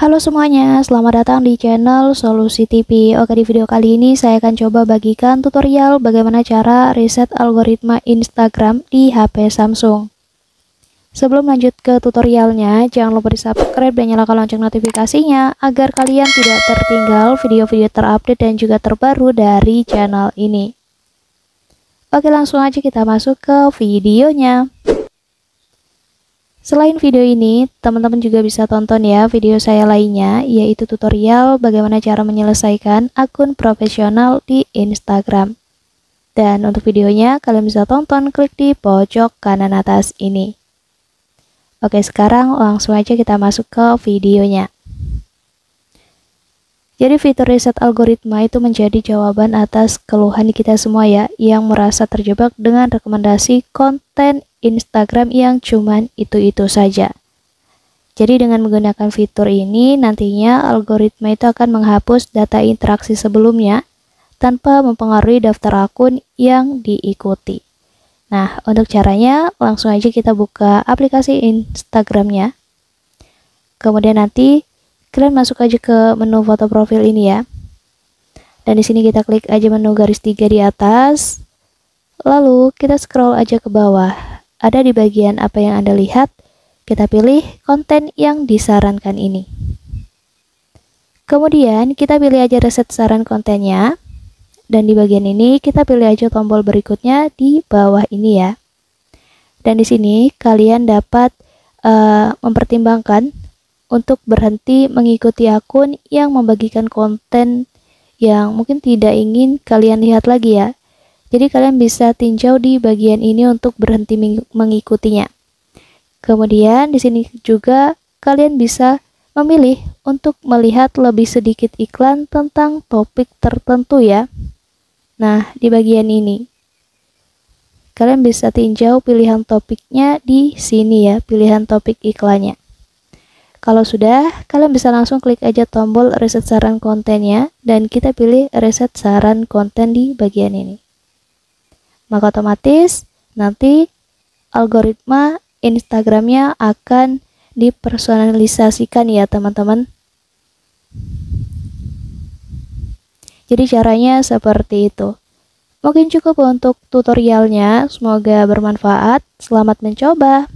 Halo semuanya, selamat datang di channel Solusi TV. Oke, di video kali ini saya akan coba bagikan tutorial bagaimana cara reset algoritma Instagram di HP Samsung. Sebelum lanjut ke tutorialnya, jangan lupa di subscribe dan nyalakan lonceng notifikasinya agar kalian tidak tertinggal video-video terupdate dan juga terbaru dari channel ini. Oke, langsung aja kita masuk ke videonya. Selain video ini, teman-teman juga bisa tonton ya video saya lainnya, yaitu tutorial bagaimana cara menyelesaikan akun profesional di Instagram. Dan untuk videonya, kalian bisa tonton klik di pojok kanan atas ini. Oke, sekarang langsung aja kita masuk ke videonya. Jadi fitur reset algoritma itu menjadi jawaban atas keluhan kita semua ya, yang merasa terjebak dengan rekomendasi konten Instagram yang cuman itu-itu saja. Jadi dengan menggunakan fitur ini, nantinya algoritma itu akan menghapus data interaksi sebelumnya tanpa mempengaruhi daftar akun yang diikuti. Nah, untuk caranya langsung aja kita buka aplikasi Instagramnya. Kemudian nanti kalian masuk aja ke menu foto profil ini ya. Dan di sini kita klik aja menu garis 3 di atas. Lalu kita scroll aja ke bawah. Ada di bagian apa yang Anda lihat, kita pilih konten yang disarankan ini. Kemudian kita pilih aja reset saran kontennya. Dan di bagian ini kita pilih aja tombol berikutnya di bawah ini ya. Dan di sini kalian dapat mempertimbangkan untuk berhenti mengikuti akun yang membagikan konten yang mungkin tidak ingin kalian lihat lagi ya. Jadi kalian bisa tinjau di bagian ini untuk berhenti mengikutinya. Kemudian di sini juga kalian bisa memilih untuk melihat lebih sedikit iklan tentang topik tertentu ya. Nah, di bagian ini kalian bisa tinjau pilihan topiknya di sini ya, pilihan topik iklannya. Kalau sudah, kalian bisa langsung klik aja tombol reset saran kontennya dan kita pilih reset saran konten di bagian ini. Maka otomatis nanti algoritma Instagramnya akan dipersonalisasikan ya teman-teman. Jadi caranya seperti itu. Mungkin cukup untuk tutorialnya, semoga bermanfaat. Selamat mencoba.